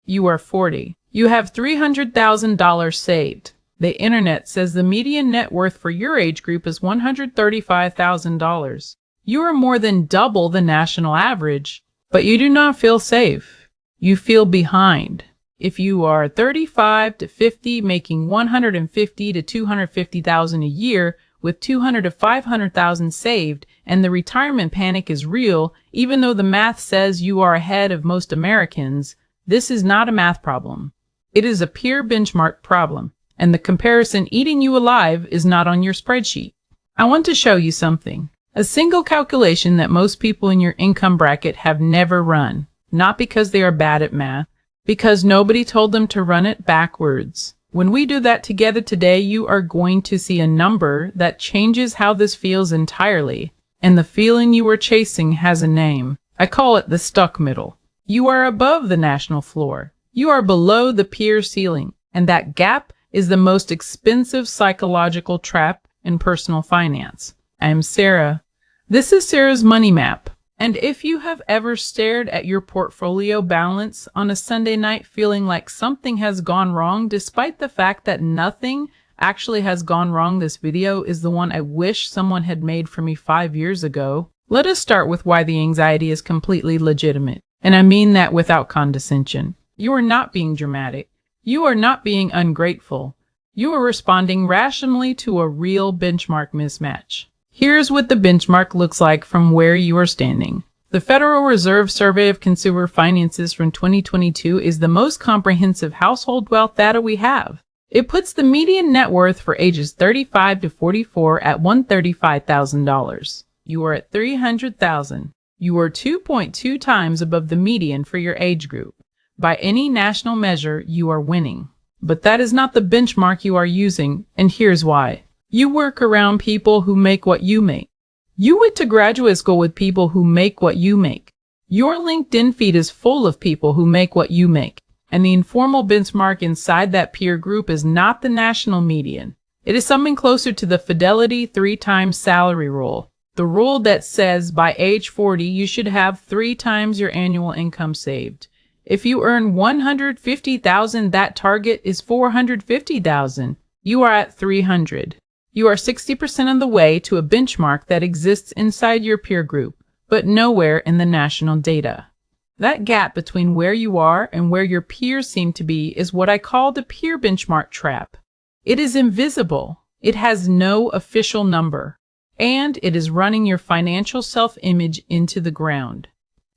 You are 40. You have $300,000 saved. The internet says the median net worth for your age group is $135,000. You are more than double the national average, but you do not feel safe. You feel behind. If you are 35 to 50, making $150,000 to $250,000 a year with $200,000 to $500,000 saved, and the retirement panic is real, even though the math says you are ahead of most Americans, this is not a math problem. It is a peer benchmark problem, and the comparison eating you alive is not on your spreadsheet. I want to show you something. A single calculation that most people in your income bracket have never run, not because they are bad at math, because nobody told them to run it backwards. When we do that together today, you are going to see a number that changes how this feels entirely, and the feeling you are chasing has a name. I call it the stuck middle. You are above the national floor. You are below the peer ceiling, and that gap is the most expensive psychological trap in personal finance. I am Sarah. This is Sarah's Money Map. And if you have ever stared at your portfolio balance on a Sunday night feeling like something has gone wrong, despite the fact that nothing actually has gone wrong, this video is the one I wish someone had made for me 5 years ago. Let us start with why the anxiety is completely legitimate. And I mean that without condescension. You are not being dramatic. You are not being ungrateful. You are responding rationally to a real benchmark mismatch. Here's what the benchmark looks like from where you are standing. The Federal Reserve Survey of Consumer Finances from 2022 is the most comprehensive household wealth data we have. It puts the median net worth for ages 35 to 44 at $135,000. You are at $300,000. You are 2.2 times above the median for your age group. By any national measure, you are winning. But that is not the benchmark you are using, and here's why. You work around people who make what you make. You went to graduate school with people who make what you make. Your LinkedIn feed is full of people who make what you make. And the informal benchmark inside that peer group is not the national median. It is something closer to the Fidelity 3-times salary rule. The rule that says by age 40, you should have 3 times your annual income saved. If you earn $150,000, that target is $450,000. You are at 300. You are 60% of the way to a benchmark that exists inside your peer group, but nowhere in the national data. That gap between where you are and where your peers seem to be is what I call the peer benchmark trap. It is invisible. It has no official number, and it is running your financial self-image into the ground.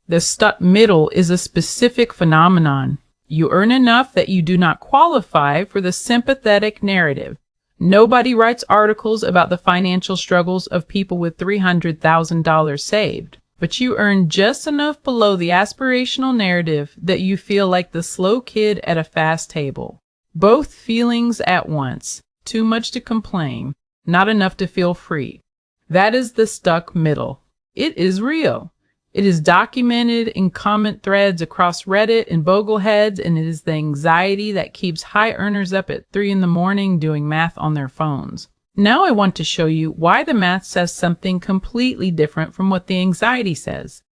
The stuck middle is a specific phenomenon. You earn enough that you do not qualify for the sympathetic narrative. Nobody writes articles about the financial struggles of people with $300,000 saved, but you earn just enough below the aspirational narrative that you feel like the slow kid at a fast table. Both feelings at once. Too much to complain, not enough to feel free. That is the stuck middle. It is real. It is documented in comment threads across Reddit and Bogleheads, and it is the anxiety that keeps high earners up at 3 in the morning doing math on their phones. Now I want to show you why the math says something completely different from what the anxiety says.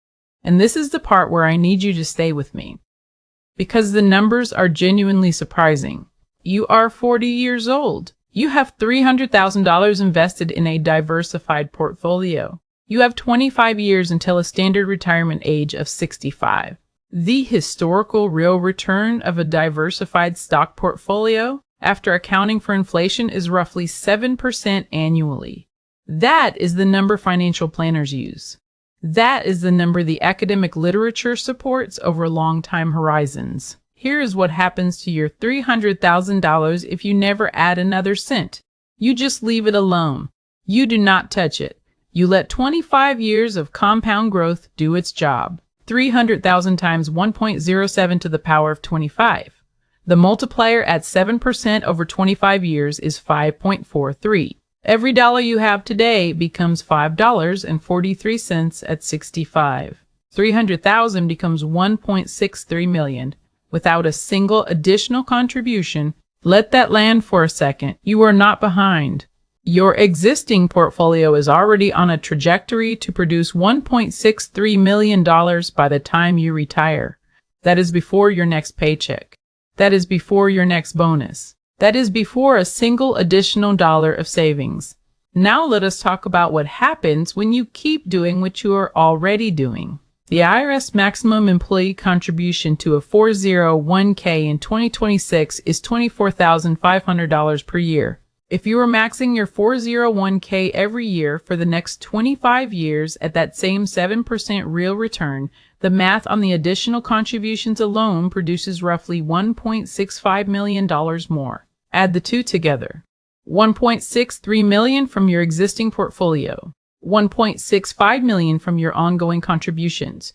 And this is the part where I need you to stay with me, because the numbers are genuinely surprising. You are 40 years old. You have $300,000 invested in a diversified portfolio. You have 25 years until a standard retirement age of 65. The historical real return of a diversified stock portfolio, after accounting for inflation, is roughly 7% annually. That is the number financial planners use. That is the number the academic literature supports over long time horizons. Here is what happens to your $300,000 if you never add another cent. You just leave it alone. You do not touch it. You let 25 years of compound growth do its job. 300,000 times 1.07 to the power of 25. The multiplier at 7% over 25 years is 5.43. Every dollar you have today becomes $5.43 at 65. 300,000 becomes 1.63 million without a single additional contribution. Let that land for a second. You are not behind. Your existing portfolio is already on a trajectory to produce $1.63 million by the time you retire. That is before your next paycheck. That is before your next bonus. That is before a single additional dollar of savings. Now let us talk about what happens when you keep doing what you are already doing. The IRS maximum employee contribution to a 401k in 2026 is $24,500 per year. If you are maxing your 401k every year for the next 25 years at that same 7% real return, the math on the additional contributions alone produces roughly $1.65 million more. Add the two together. $1.63 million from your existing portfolio. $1.65 million from your ongoing contributions.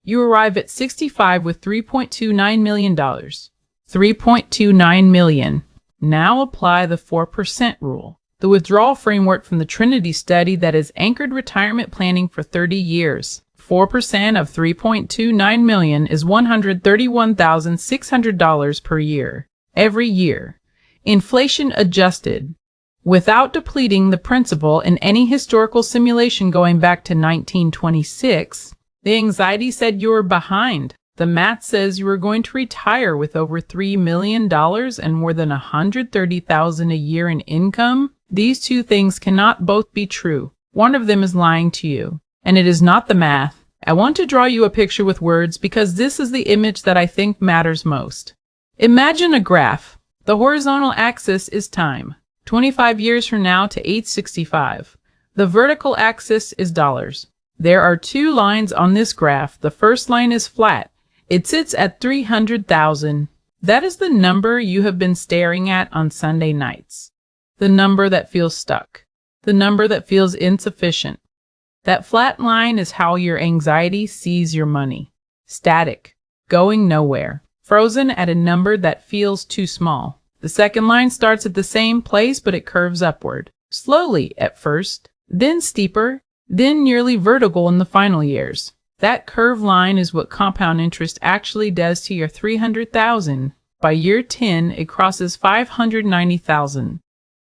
You arrive at 65 with $3.29 million. $3.29 million. Now apply the 4% rule, the withdrawal framework from the Trinity study that has anchored retirement planning for 30 years. 4% of $3.29 million is $131,600 per year, every year, inflation adjusted, without depleting the principal in any historical simulation going back to 1926. The anxiety said you were behind. The math says you are going to retire with over $3 million and more than $130,000 a year in income. These two things cannot both be true. One of them is lying to you, and it is not the math. I want to draw you a picture with words because this is the image that I think matters most. Imagine a graph. The horizontal axis is time, 25 years from now to age 65. The vertical axis is dollars. There are two lines on this graph. The first line is flat. It sits at 300,000. That is the number you have been staring at on Sunday nights. The number that feels stuck. The number that feels insufficient. That flat line is how your anxiety sees your money. Static. Going nowhere. Frozen at a number that feels too small. The second line starts at the same place, but it curves upward. Slowly at first, then steeper, then nearly vertical in the final years. That curved line is what compound interest actually does to your 300,000. By year 10, it crosses 590,000.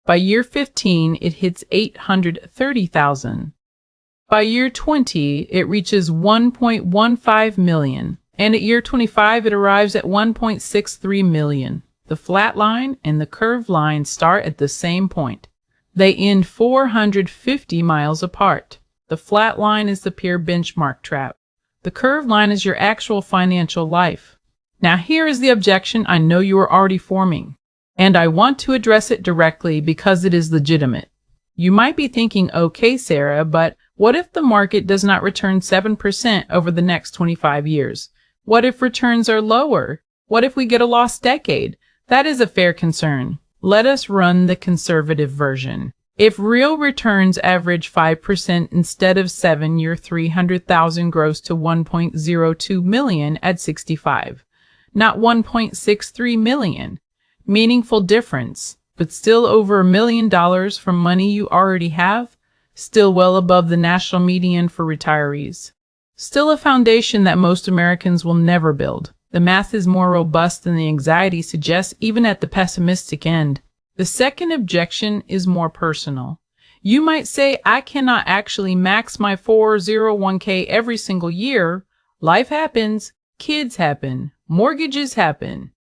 By year 15, it hits 830,000. By year 20, it reaches 1.15 million. And at year 25, it arrives at 1.63 million. The flat line and the curved line start at the same point. They end 450 miles apart. The flat line is the peer benchmark trap. The curved line is your actual financial life. Now here is the objection I know you are already forming, and I want to address it directly because it is legitimate. You might be thinking, okay, Sarah, but what if the market does not return 7% over the next 25 years? What if returns are lower? What if we get a lost decade? That is a fair concern. Let us run the conservative version. If real returns average 5% instead of 7, your 300,000 grows to 1.02 million at 65, not 1.63 million. Meaningful difference, but still over $1 million from money you already have, still well above the national median for retirees. Still a foundation that most Americans will never build. The math is more robust than the anxiety suggests, even at the pessimistic end. The second objection is more personal. You might say, I cannot actually max my 401k every single year. Life happens, kids happen, mortgages happen.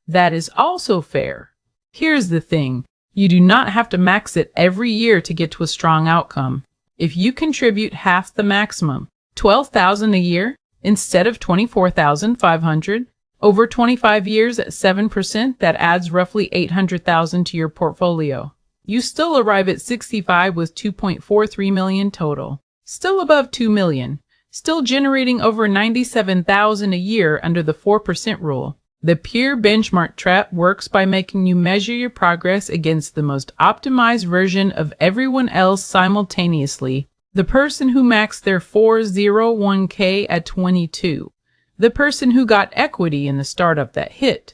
That is also fair. Here's the thing. You do not have to max it every year to get to a strong outcome. If you contribute half the maximum, $12,000 a year instead of $24,500, over 25 years at 7%, that adds roughly $800,000 to your portfolio. You still arrive at 65 with $2.43 million total. Still above $2 million. Still generating over $97,000 a year under the 4% rule. The peer benchmark trap works by making you measure your progress against the most optimized version of everyone else simultaneously. The person who maxed their 401k at 22. The person who got equity in the startup that hit.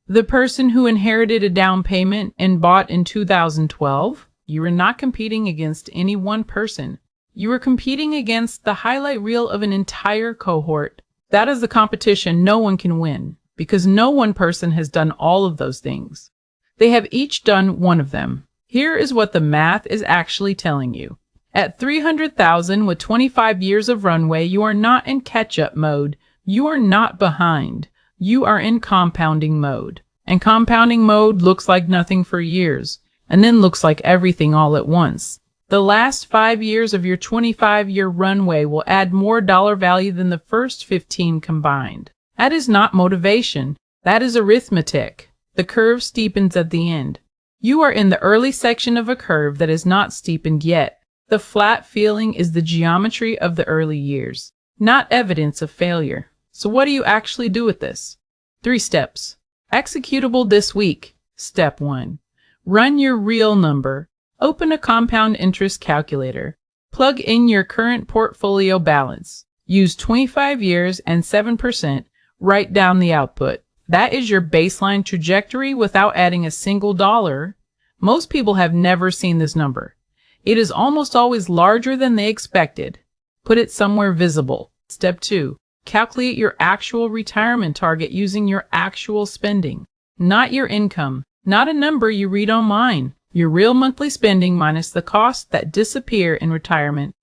The person who inherited a down payment and bought in 2012. You are not competing against any one person. You are competing against the highlight reel of an entire cohort. That is the competition no one can win, because no one person has done all of those things. They have each done one of them. Here is what the math is actually telling you. At 300,000 with 25 years of runway, you are not in catch-up mode. You are not behind. You are in compounding mode, and compounding mode looks like nothing for years, and then looks like everything all at once. The last 5 years of your 25-year runway will add more dollar value than the first 15 combined. That is not motivation. That is arithmetic. The curve steepens at the end. You are in the early section of a curve that is not steepened yet. The flat feeling is the geometry of the early years, not evidence of failure. So what do you actually do with this? 3 steps. Executable this week. Step 1. Run your real number. Open a compound interest calculator. Plug in your current portfolio balance. Use 25 years and 7%. Write down the output. That is your baseline trajectory without adding a single dollar. Most people have never seen this number. It is almost always larger than they expected. Put it somewhere visible. Step 2. Calculate your actual retirement target using your actual spending, not your income, not a number you read online. Your real monthly spending minus the costs that disappear in retirement,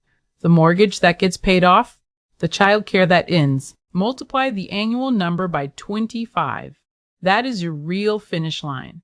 the mortgage that gets paid off, the child care that ends. Multiply the annual number by 25. That is your real finish line.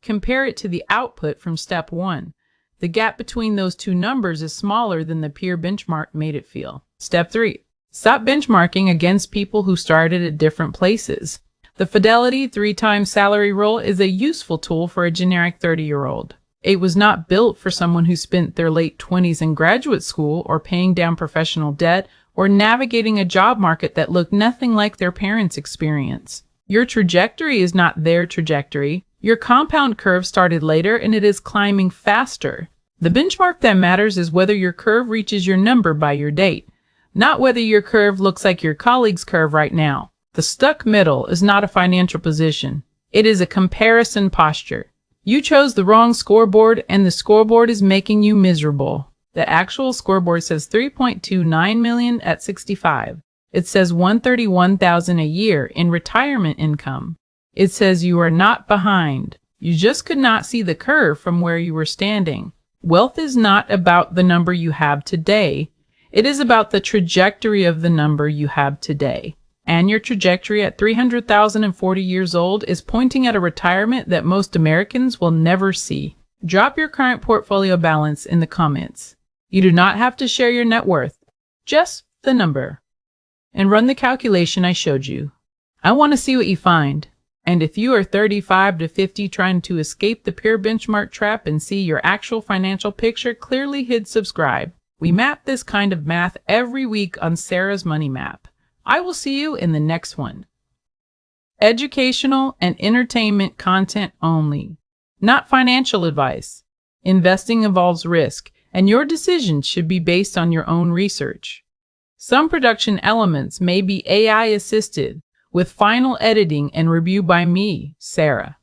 Compare it to the output from step 1. The gap between those two numbers is smaller than the peer benchmark made it feel. Step 3. Stop benchmarking against people who started at different places. The Fidelity 3-time salary rule is a useful tool for a generic 30-year-old. It was not built for someone who spent their late 20s in graduate school or paying down professional debt or navigating a job market that looked nothing like their parents' experience. Your trajectory is not their trajectory. Your compound curve started later and it is climbing faster. The benchmark that matters is whether your curve reaches your number by your date, not whether your curve looks like your colleague's curve right now. The stuck middle is not a financial position. It is a comparison posture. You chose the wrong scoreboard and the scoreboard is making you miserable. The actual scoreboard says 3.29 million at 65. It says 131,000 a year in retirement income. It says you are not behind. You just could not see the curve from where you were standing. Wealth is not about the number you have today. It is about the trajectory of the number you have today. And your trajectory at 300,040 years old is pointing at a retirement that most Americans will never see. Drop your current portfolio balance in the comments. You do not have to share your net worth, just the number. And run the calculation I showed you. I want to see what you find. And if you are 35 to 50 trying to escape the peer benchmark trap and see your actual financial picture clearly, hit subscribe. We map this kind of math every week on Sarah's Money Map. I will see you in the next one. Educational and entertainment content only, not financial advice. Investing involves risk, and your decisions should be based on your own research. Some production elements may be AI assisted, with final editing and review by me, Sarah.